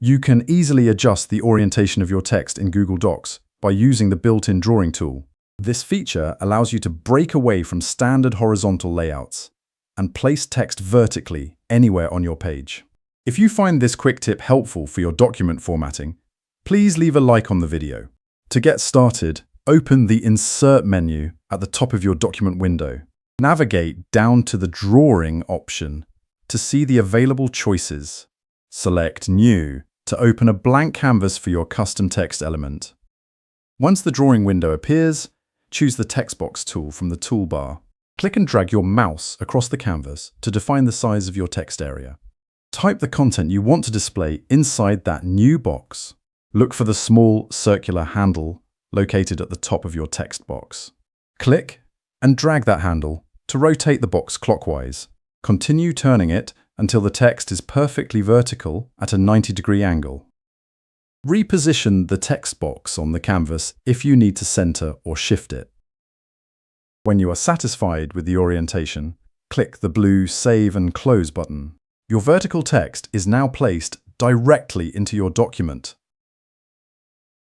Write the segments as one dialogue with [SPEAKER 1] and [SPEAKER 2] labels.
[SPEAKER 1] You can easily adjust the orientation of your text in Google Docs by using the built-in drawing tool. This feature allows you to break away from standard horizontal layouts and place text vertically anywhere on your page. If you find this quick tip helpful for your document formatting, please leave a like on the video. To get started, open the Insert menu at the top of your document window. Navigate down to the Drawing option to see the available choices. Select New to open a blank canvas for your custom text element. Once the drawing window appears, choose the text box tool from the toolbar. Click and drag your mouse across the canvas to define the size of your text area. Type the content you want to display inside that new box. Look for the small circular handle located at the top of your text box. Click and drag that handle to rotate the box clockwise. Continue turning it until the text is perfectly vertical at a 90-degree angle. Reposition the text box on the canvas if you need to center or shift it. When you are satisfied with the orientation, click the blue Save and Close button. Your vertical text is now placed directly into your document.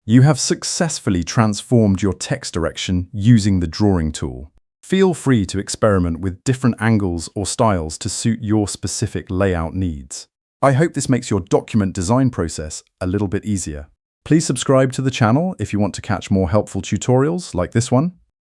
[SPEAKER 1] You have successfully transformed your text direction using the drawing tool. Feel free to experiment with different angles or styles to suit your specific layout needs. I hope this makes your document design process a little bit easier. Please subscribe to the channel if you want to catch more helpful tutorials like this one.